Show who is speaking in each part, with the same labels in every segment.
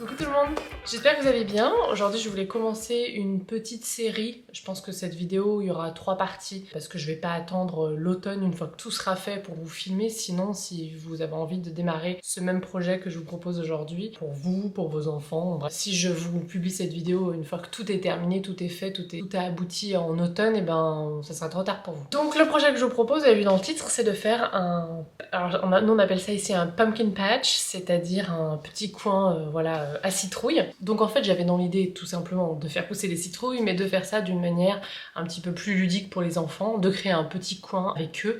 Speaker 1: Coucou tout le monde, j'espère que vous allez bien. Aujourd'hui je voulais commencer une petite série. Je pense que cette vidéo il y aura 3 parties parce que je vais pas attendre l'automne une fois que tout sera fait pour vous filmer. Sinon si vous avez envie de démarrer ce même projet que je vous propose aujourd'hui, pour vous, pour vos enfants, bref, si je vous publie cette vidéo une fois que tout est terminé, tout est fait, tout est abouti en automne, et ben ça sera trop tard pour vous. Donc le projet que je vous propose, vous avez vu dans le titre, c'est de faire un... Alors nous on appelle ça ici un pumpkin patch, c'est-à-dire un petit coin voilà, à citrouille. Donc en fait j'avais dans l'idée tout simplement de faire pousser les citrouilles, mais de faire ça d'une manière un petit peu plus ludique pour les enfants, de créer un petit coin avec eux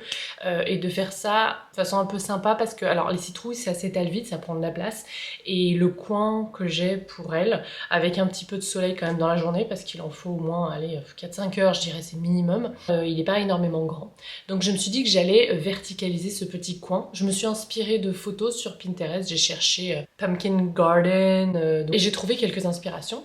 Speaker 1: et de faire ça de façon un peu sympa parce que alors les citrouilles ça s'étale vite, ça prend de la place et le coin que j'ai pour elles, avec un petit peu de soleil quand même dans la journée parce qu'il en faut au moins allez 4-5 heures je dirais c'est minimum, il n'est pas énormément grand. Donc je me suis dit que j'allais verticaliser ce petit coin. Je me suis inspirée de photos sur Pinterest, j'ai cherché Pumpkin Garden et j'ai trouvé quelques inspirations.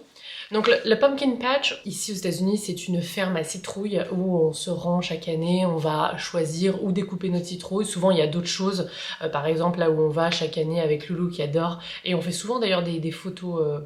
Speaker 1: Donc le Pumpkin Patch, ici aux États-Unis, c'est une ferme à citrouilles où on se rend chaque année, on va choisir où découper notre citrouille. Souvent il y a d'autres choses, par exemple là où on va chaque année avec Loulou qui adore, et on fait souvent d'ailleurs des photos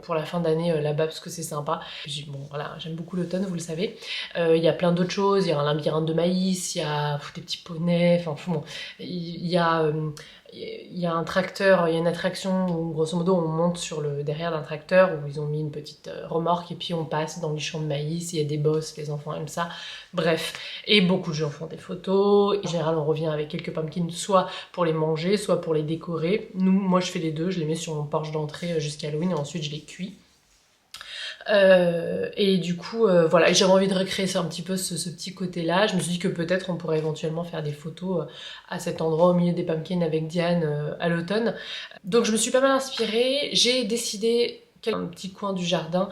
Speaker 1: pour la fin d'année là-bas parce que c'est sympa. Bon voilà, j'aime beaucoup l'automne, vous le savez. Il y a plein d'autres choses, il y a un labyrinthe de maïs, il y a des petits poneys, enfin bon, il y a un tracteur, il y a une attraction où grosso modo on monte sur le derrière d'un tracteur où ils ont mis une petite remorque et puis on passe dans les champs de maïs, il y a des bosses, les enfants aiment ça, bref. Et beaucoup de gens font des photos, en général on revient avec quelques pumpkins soit pour les manger, soit pour les décorer. Moi je fais les deux, je les mets sur mon porche d'entrée jusqu'à Halloween et ensuite je les cuis. Et du coup, voilà, j'avais envie de recréer ça un petit peu ce petit côté-là. Je me suis dit que peut-être on pourrait éventuellement faire des photos à cet endroit au milieu des pumpkins avec Diane à l'automne. Donc je me suis pas mal inspirée. J'ai décidé un petit coin du jardin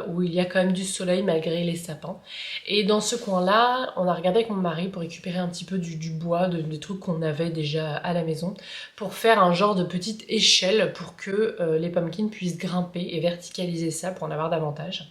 Speaker 1: où il y a quand même du soleil malgré les sapins. Et dans ce coin-là, on a regardé avec mon mari pour récupérer un petit peu du bois, des trucs qu'on avait déjà à la maison, pour faire un genre de petite échelle pour que les pumpkins puissent grimper et verticaliser ça pour en avoir davantage.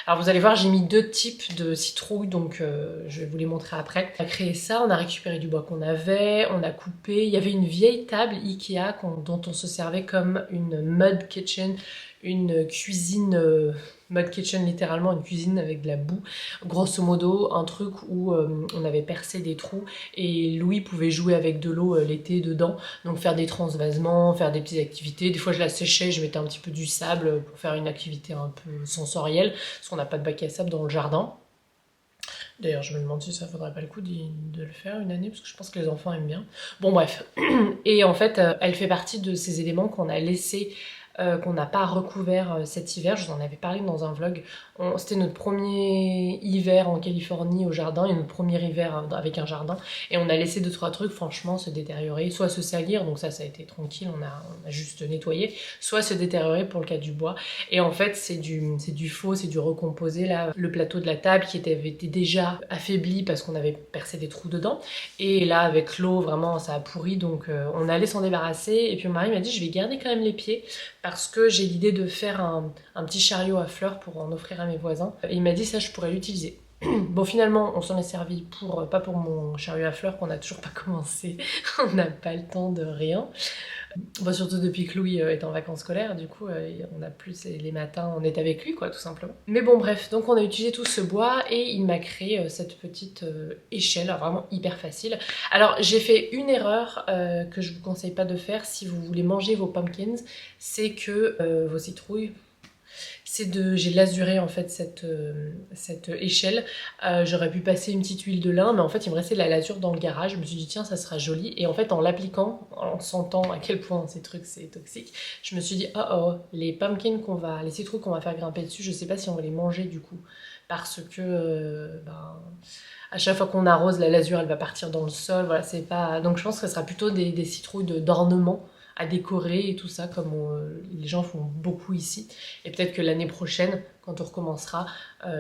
Speaker 1: Alors vous allez voir, j'ai mis 2 types de citrouilles, donc je vais vous les montrer après. On a créé ça, on a récupéré du bois qu'on avait, on a coupé. Il y avait une vieille table Ikea dont on se servait comme une mud kitchen, une cuisine mud kitchen, littéralement une cuisine avec de la boue, grosso modo un truc où on avait percé des trous et Louis pouvait jouer avec de l'eau l'été dedans, donc faire des transvasements, faire des petites activités. Des fois je la séchais, je mettais un petit peu du sable pour faire une activité un peu sensorielle parce qu'on n'a pas de bac à sable dans le jardin. D'ailleurs, je me demande si ça vaudrait pas le coup de le faire une année, parce que je pense que les enfants aiment bien. Bon, bref. Et en fait, elle fait partie de ces éléments qu'on a laissés, qu'on n'a pas recouvert cet hiver. Je vous en avais parlé dans un vlog. C'était notre premier hiver en Californie au jardin, et notre premier hiver avec un jardin. Et on a laissé 2-3 trucs, franchement, se détériorer, soit se salir, donc ça a été tranquille, on a juste nettoyé, soit se détériorer pour le cas du bois. Et en fait, c'est du faux, c'est du recomposé, là. Le plateau de la table qui avait été déjà affaibli parce qu'on avait percé des trous dedans. Et là, avec l'eau, vraiment, ça a pourri, donc on allait s'en débarrasser. Et puis mon mari m'a dit, je vais garder quand même les pieds, parce que j'ai l'idée de faire un petit chariot à fleurs pour en offrir à mes voisins. Et il m'a dit ça, je pourrais l'utiliser. Bon, finalement, on s'en est servi pas pour mon chariot à fleurs qu'on n'a toujours pas commencé. On n'a pas le temps de rien. Bon, surtout depuis que Louis est en vacances scolaires, du coup, on a plus les matins, on est avec lui, quoi, tout simplement. Mais bon, bref, donc on a utilisé tout ce bois et il m'a créé cette petite échelle, vraiment hyper facile. Alors, j'ai fait une erreur que je vous conseille pas de faire si vous voulez manger vos pumpkins, c'est que vos citrouilles, j'ai lasuré en fait cette échelle. J'aurais pu passer une petite huile de lin, mais en fait il me restait de la lasure dans le garage. Je me suis dit tiens, ça sera joli, et en fait en l'appliquant, en sentant à quel point ces trucs c'est toxique, je me suis dit les pumpkins les citrouilles qu'on va faire grimper dessus, je sais pas si on va les manger du coup, parce que à chaque fois qu'on arrose, la lasure elle va partir dans le sol, voilà, c'est pas... Donc je pense que ce sera plutôt des citrouilles d'ornement à décorer et tout ça, comme les gens font beaucoup ici. Et peut-être que l'année prochaine, quand on recommencera,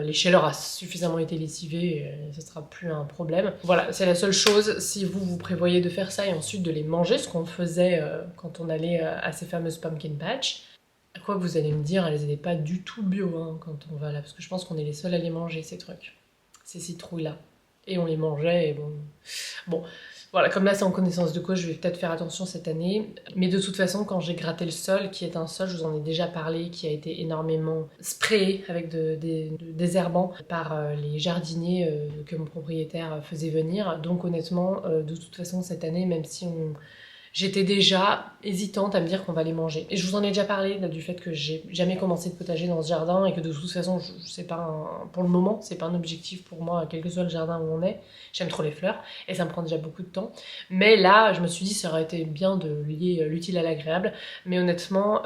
Speaker 1: l'échelle aura suffisamment été lessivée et ce sera plus un problème. Voilà, c'est la seule chose, si vous prévoyez de faire ça et ensuite de les manger, ce qu'on faisait quand on allait à ces fameuses pumpkin patch. À quoi vous allez me dire, elles n'étaient pas du tout bio hein, quand on va là, parce que je pense qu'on est les seuls à les manger, ces trucs, ces citrouilles-là. Et on les mangeait, et bon... Voilà, comme là c'est en connaissance de cause, je vais peut-être faire attention cette année. Mais de toute façon, quand j'ai gratté le sol, qui est un sol, je vous en ai déjà parlé, qui a été énormément sprayé avec des désherbants par les jardiniers que mon propriétaire faisait venir. Donc honnêtement, de toute façon cette année, même si j'étais déjà hésitante à me dire qu'on va les manger. Et je vous en ai déjà parlé du fait que j'ai jamais commencé de potager dans ce jardin et que de toute façon, c'est pas pour le moment, c'est pas un objectif pour moi, quel que soit le jardin où on est. J'aime trop les fleurs et ça me prend déjà beaucoup de temps. Mais là, je me suis dit ça aurait été bien de lier l'utile à l'agréable. Mais honnêtement,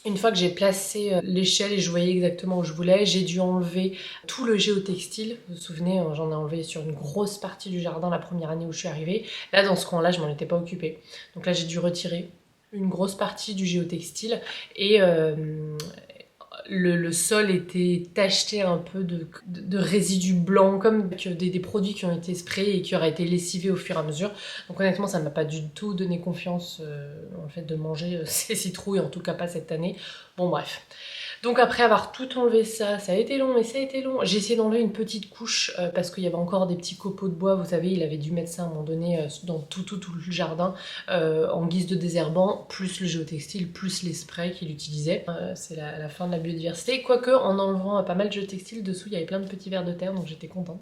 Speaker 1: une fois que j'ai placé l'échelle et je voyais exactement où je voulais, j'ai dû enlever tout le géotextile. Vous vous souvenez, j'en ai enlevé sur une grosse partie du jardin la première année où je suis arrivée. Là, dans ce coin-là, je m'en étais pas occupée. Donc là, j'ai dû retirer une grosse partie du géotextile et le sol était tacheté un peu de résidus blancs, comme des produits qui ont été sprayés et qui auraient été lessivés au fur et à mesure. Donc honnêtement, ça ne m'a pas du tout donné confiance en fait de manger ces citrouilles, en tout cas pas cette année. Bon bref. Donc après avoir tout enlevé ça a été long, mais ça a été long. J'ai essayé d'enlever une petite couche parce qu'il y avait encore des petits copeaux de bois, vous savez, il avait dû mettre ça à un moment donné dans tout le jardin en guise de désherbant, plus le géotextile, plus les sprays qu'il utilisait. C'est la fin de la biodiversité, quoique en enlevant pas mal de géotextile, dessous il y avait plein de petits vers de terre, donc j'étais contente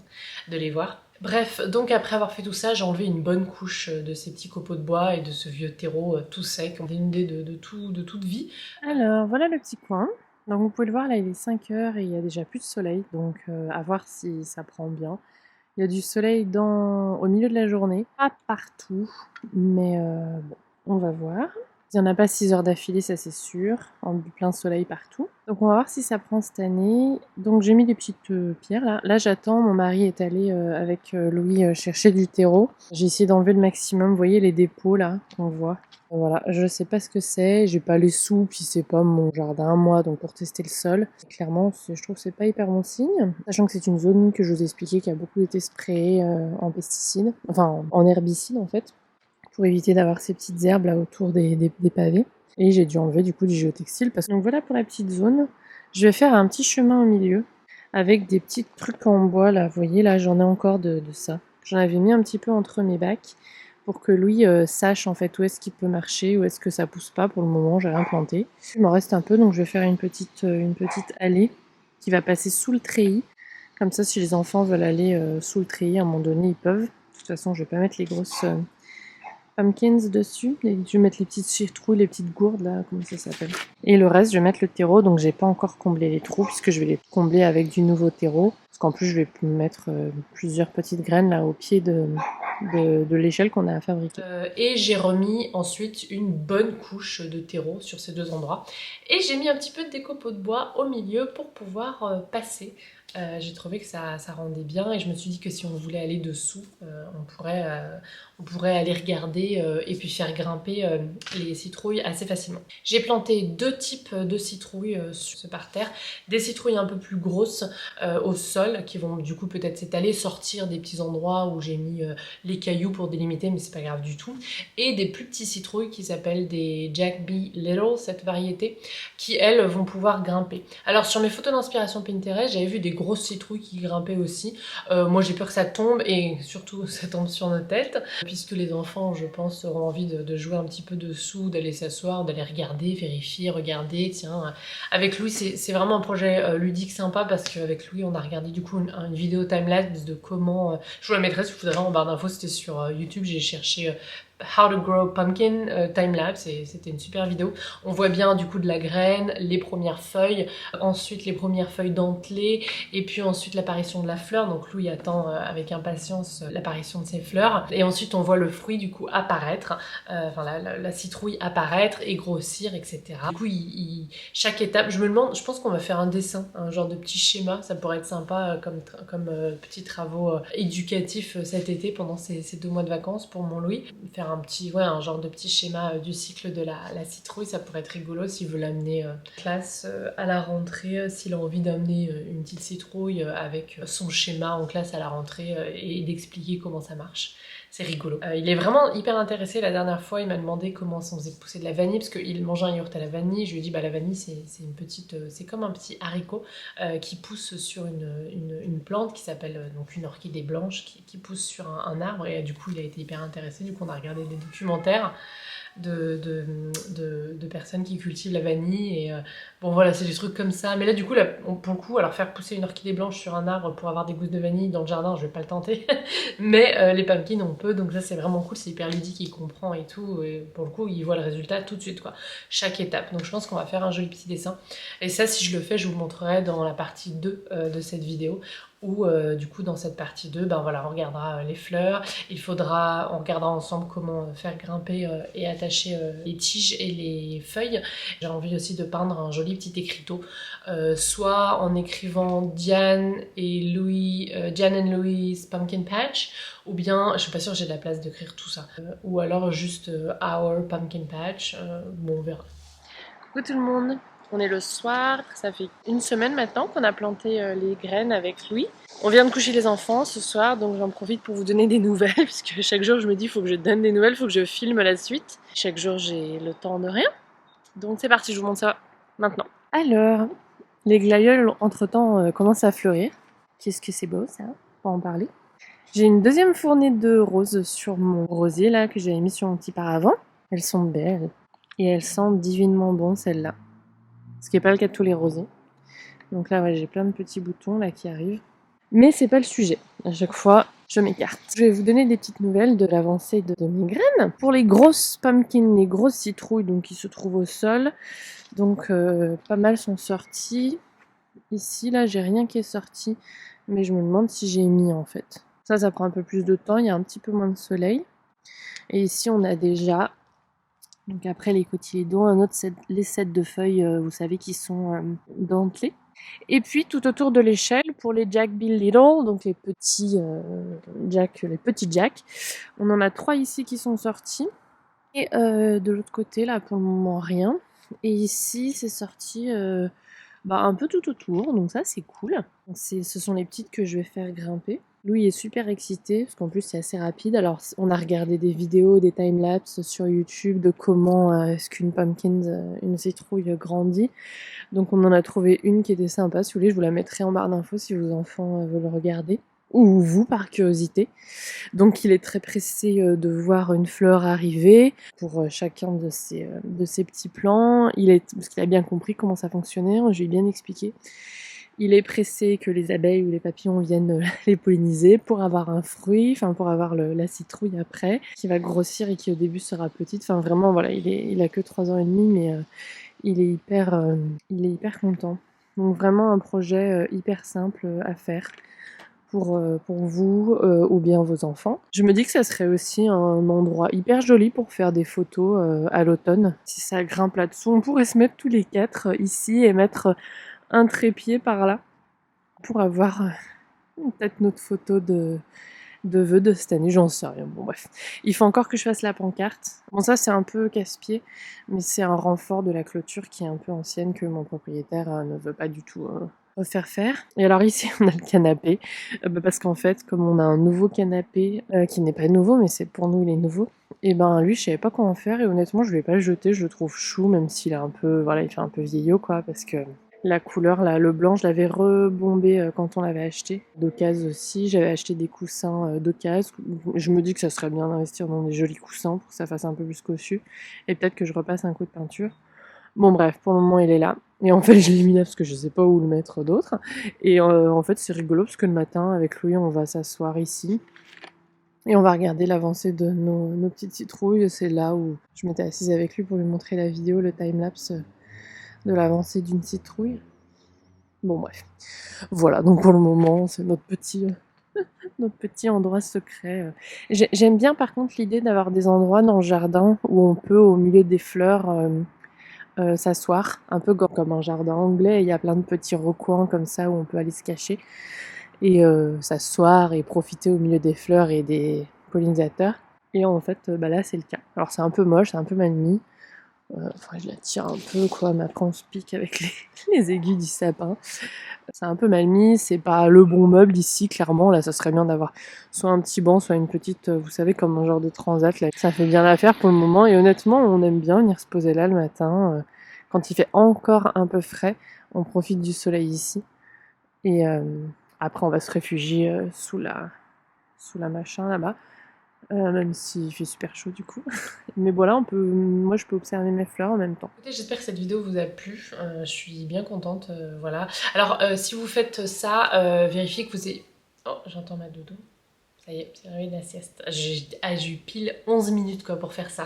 Speaker 1: de les voir. Bref, donc après avoir fait tout ça, j'ai enlevé une bonne couche de ces petits copeaux de bois et de ce vieux terreau tout sec, dénudé de toute vie. Alors voilà le petit coin. Donc vous pouvez le voir, là il est 5 heures et il y a déjà plus de soleil, donc à voir si ça prend bien. Il y a du soleil au milieu de la journée, pas partout, mais bon, on va voir. Il n'y en a pas 6 heures d'affilée, ça c'est sûr, en plein soleil partout. Donc on va voir si ça prend cette année. Donc j'ai mis des petites pierres là. Là j'attends, mon mari est allé avec Louis chercher du terreau. J'ai essayé d'enlever le maximum, vous voyez les dépôts là qu'on voit. Voilà, je sais pas ce que c'est, j'ai pas les sous, puis c'est pas mon jardin, moi, donc pour tester le sol, clairement, je trouve que c'est pas hyper bon signe. Sachant que c'est une zone que je vous ai expliqué qui a beaucoup été sprayée en pesticides, enfin en herbicides en fait, pour éviter d'avoir ces petites herbes là autour des pavés. Et j'ai dû enlever du coup du géotextile. Donc voilà pour la petite zone. Je vais faire un petit chemin au milieu avec des petits trucs en bois là, vous voyez là j'en ai encore de ça. J'en avais mis un petit peu entre mes bacs pour que Louis sache en fait où est-ce qu'il peut marcher, où est-ce que ça pousse pas. Pour le moment, j'ai rien planté. Il m'en reste un peu, donc je vais faire une petite allée qui va passer sous le treillis. Comme ça, si les enfants veulent aller sous le treillis, à un moment donné, ils peuvent. De toute façon, je vais pas mettre les grosses pumpkins dessus. Je vais mettre les petites citrouilles, les petites gourdes là, comment ça s'appelle. Et le reste, je vais mettre le terreau, donc j'ai pas encore comblé les trous puisque je vais les combler avec du nouveau terreau. Parce qu'en plus, je vais mettre plusieurs petites graines là au pied de l'échelle qu'on a fabriquée. Et j'ai remis ensuite une bonne couche de terreau sur ces deux endroits. Et j'ai mis un petit peu de décopeaux de bois au milieu pour pouvoir passer. J'ai trouvé que ça rendait bien et je me suis dit que si on voulait aller dessous, on pourrait aller regarder et puis faire grimper les citrouilles assez facilement. J'ai planté deux types de citrouilles sur ce parterre. Des citrouilles un peu plus grosses au sol qui vont du coup peut-être s'étaler, sortir des petits endroits où j'ai mis les cailloux pour délimiter, mais c'est pas grave du tout. Et des plus petits citrouilles qui s'appellent des Jack B. Little, cette variété, qui elles vont pouvoir grimper. Alors sur mes photos d'inspiration Pinterest, j'avais vu des grosses citrouilles qui grimpaient aussi. Moi j'ai peur que ça tombe et surtout ça tombe sur nos têtes, puisque les enfants, je pense, auront envie de jouer un petit peu dessous, d'aller s'asseoir, d'aller regarder, vérifier, regarder. Tiens, avec Louis, c'est vraiment un projet ludique sympa parce qu'avec Louis, on a regardé du coup une vidéo timelapse de comment. Je vous la mettrai si vous voudrez en barre d'infos, c'était sur YouTube, j'ai cherché How to Grow Pumpkin timelapse et c'était une super vidéo. On voit bien du coup de la graine, les premières feuilles, ensuite les premières feuilles dentelées et puis ensuite l'apparition de la fleur. Donc Louis attend avec impatience l'apparition de ces fleurs et ensuite on voit le fruit du coup apparaître, enfin la citrouille apparaître et grossir, etc. Du coup chaque étape, je me demande, je pense qu'on va faire un dessin, un genre de petit schéma, ça pourrait être sympa comme petits travaux éducatifs cet été pendant ces 2 mois de vacances pour mon Louis. Faire un genre de petit schéma du cycle de la citrouille, ça pourrait être rigolo s'il veut l'amener en classe à la rentrée, s'il a envie d'amener une petite citrouille avec son schéma en classe à la rentrée et d'expliquer comment ça marche. c'est rigolo. Il est vraiment hyper intéressé. La dernière fois, il m'a demandé comment on faisait pousser de la vanille, parce qu'il mangeait un yaourt à la vanille. Je lui ai dit, bah la vanille, c'est une petite, c'est comme un petit haricot qui pousse sur une plante qui s'appelle donc une orchidée blanche qui pousse sur un arbre. Et du coup, il a été hyper intéressé. Du coup, on a regardé des documentaires de personnes qui cultivent la vanille et bon voilà, c'est des trucs comme ça. Mais là du coup, là, pour le coup, alors faire pousser une orchidée blanche sur un arbre pour avoir des gousses de vanille dans le jardin, je vais pas le tenter. Mais les pumpkins on peut, donc ça c'est vraiment cool, c'est hyper ludique, il comprend et tout, et pour le coup il voit le résultat tout de suite quoi, chaque étape. Donc je pense qu'on va faire un joli petit dessin, et ça si je le fais je vous le montrerai dans la partie 2 de cette vidéo, où du coup dans cette partie 2, ben voilà, on regardera les fleurs, on regardera ensemble comment faire grimper et attacher les tiges et les feuilles. J'ai envie aussi de peindre un joli petit écriteau, soit en écrivant Diane and Louise Pumpkin Patch, ou bien, je suis pas sûre que j'ai de la place d'écrire tout ça, ou alors juste Our Pumpkin Patch, bon on verra. Coucou tout le monde, on est le soir, ça fait une semaine maintenant qu'on a planté les graines avec Louis. On vient de coucher les enfants ce soir, donc j'en profite pour vous donner des nouvelles, puisque chaque jour je me dis il faut que je donne des nouvelles, il faut que je filme la suite. Chaque jour j'ai le temps de rien, donc c'est parti, je vous montre ça maintenant. Alors, les glaïeuls entre-temps commencent à fleurir. Qu'est-ce que c'est beau ça, on va en parler. J'ai une deuxième fournée de roses sur mon rosier là, que j'avais mis sur mon petit paravent. Elles sont belles. Et elles sentent divinement bon, celles-là. Ce qui n'est pas le cas de tous les rosiers. Donc là, ouais, j'ai plein de petits boutons là qui arrivent. Mais c'est pas le sujet. À chaque fois, je m'écarte. Je vais vous donner des petites nouvelles de l'avancée de mes graines. Pour les grosses pumpkins, les grosses citrouilles donc, qui se trouvent au sol, donc pas mal sont sorties. Ici, là, j'ai rien qui est sorti. Mais je me demande si j'ai mis en fait. Ça prend un peu plus de temps. Il y a un petit peu moins de soleil. Et ici, on a déjà... Donc après les cotylédons, un autre set, les sets de feuilles, vous savez, qui sont dentelés. Et puis tout autour de l'échelle, pour les Jack Bill Little, donc les petits Jack, on en a 3 ici qui sont sortis. Et de l'autre côté, là, pour le moment, rien. Et ici, c'est sorti un peu tout autour, donc ça, c'est cool. Ce sont les petites que je vais faire grimper. Louis est super excité, parce qu'en plus c'est assez rapide. Alors on a regardé des vidéos, des timelapses sur YouTube de comment est-ce qu'une pumpkin, une citrouille grandit. Donc on en a trouvé une qui était sympa. Si vous voulez, je vous la mettrai en barre d'infos si vos enfants veulent regarder. Ou vous, par curiosité. Donc il est très pressé de voir une fleur arriver pour chacun de ces petits plants. Parce qu'il a bien compris comment ça fonctionnait, je lui ai bien expliqué. Il est pressé que les abeilles ou les papillons viennent les polliniser pour avoir un fruit, enfin pour avoir la citrouille après, qui va grossir et qui au début sera petite. Enfin vraiment, voilà, il a que 3 ans et demi, mais il est hyper content. Donc vraiment un projet hyper simple à faire pour vous ou bien vos enfants. Je me dis que ça serait aussi un endroit hyper joli pour faire des photos à l'automne. Si ça grimpe là-dessous, on pourrait se mettre tous les 4 ici et mettre un trépied par là pour avoir peut-être notre photo de vœux de cette année, j'en sais rien. Bon bref, il faut encore que je fasse la pancarte. Bon ça c'est un peu casse-pied, mais c'est un renfort de la clôture qui est un peu ancienne que mon propriétaire ne veut pas du tout refaire faire. Et alors ici on a le canapé, parce qu'en fait comme on a un nouveau canapé qui n'est pas nouveau, mais c'est pour nous il est nouveau, et ben lui je savais pas comment faire et honnêtement je vais pas le jeter, je le trouve chou même s'il est un peu, voilà, il fait un peu vieillot quoi, parce que la couleur, là, le blanc, je l'avais rebombé quand on l'avait acheté. D'occasion aussi, j'avais acheté des coussins d'occasion. Je me dis que ça serait bien d'investir dans des jolis coussins pour que ça fasse un peu plus cossu. Et peut-être que je repasse un coup de peinture. Bon bref, pour le moment il est là. Et en fait je l'ai mis là parce que je sais pas où le mettre d'autre. Et en fait c'est rigolo parce que le matin avec Louis on va s'asseoir ici. Et on va regarder l'avancée de nos petites citrouilles. C'est là où je m'étais assise avec lui pour lui montrer la vidéo, le timelapse de l'avancée d'une citrouille. Bon bref, voilà, donc pour le moment c'est notre petit endroit secret. J'aime bien par contre l'idée d'avoir des endroits dans le jardin où on peut au milieu des fleurs s'asseoir, un peu comme un jardin anglais, il y a plein de petits recoins comme ça où on peut aller se cacher et s'asseoir et profiter au milieu des fleurs et des pollinisateurs. Et en fait là c'est le cas. Alors c'est un peu moche, c'est un peu mal mis. Enfin, je la tire un peu, quoi, mais après on se pique avec les aiguilles du sapin. C'est un peu mal mis, c'est pas le bon meuble ici, clairement. Là, ça serait bien d'avoir soit un petit banc, soit une petite, vous savez, comme un genre de transat. Là. Ça fait bien l'affaire pour le moment. Et honnêtement, on aime bien venir se poser là le matin. Quand il fait encore un peu frais, on profite du soleil ici. Et après, on va se réfugier sous la machin là-bas. Même s'il fait super chaud du coup. Mais voilà, moi je peux observer mes fleurs en même temps. Écoutez, j'espère que cette vidéo vous a plu. Je suis bien contente, voilà. Alors, si vous faites ça, vérifiez que vous ayez... Oh, j'entends ma dodo. Ça y est, c'est réveillé de la sieste. J'ai eu pile 11 minutes quoi pour faire ça.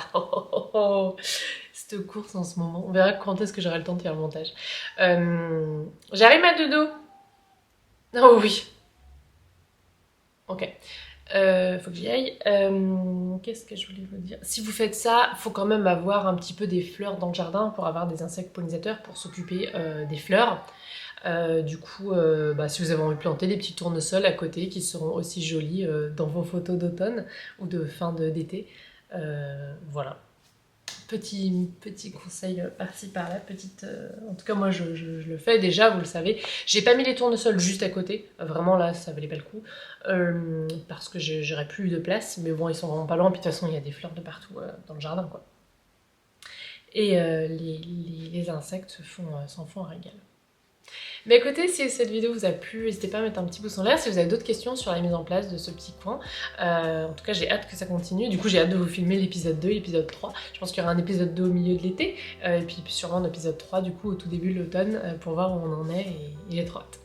Speaker 1: Cette course en ce moment. On verra quand est-ce que j'aurai le temps de faire le montage. J'arrive ma dodo. Oh oui. Ok. Faut que j'y aille. Qu'est-ce que je voulais vous dire? Si vous faites ça, il faut quand même avoir un petit peu des fleurs dans le jardin pour avoir des insectes pollinisateurs pour s'occuper des fleurs. Du coup, si vous avez envie de planter des petits tournesols à côté qui seront aussi jolis dans vos photos d'automne ou de fin d'été. Voilà. Petit conseil par-ci par-là, en tout cas moi je le fais déjà, vous le savez. J'ai pas mis les tournesols juste à côté, vraiment là ça valait pas le coup, parce que j'aurais plus eu de place, mais bon ils sont vraiment pas loin, puis de toute façon il y a des fleurs de partout dans le jardin quoi. Et les insectes s'en font un régal. Mais écoutez, si cette vidéo vous a plu, n'hésitez pas à mettre un petit pouce en l'air si vous avez d'autres questions sur la mise en place de ce petit coin. En tout cas, j'ai hâte que ça continue. Du coup, j'ai hâte de vous filmer l'épisode 2 et l'épisode 3. Je pense qu'il y aura un épisode 2 au milieu de l'été, et puis sûrement un épisode 3 du coup au tout début de l'automne pour voir où on en est, et j'ai trop hâte.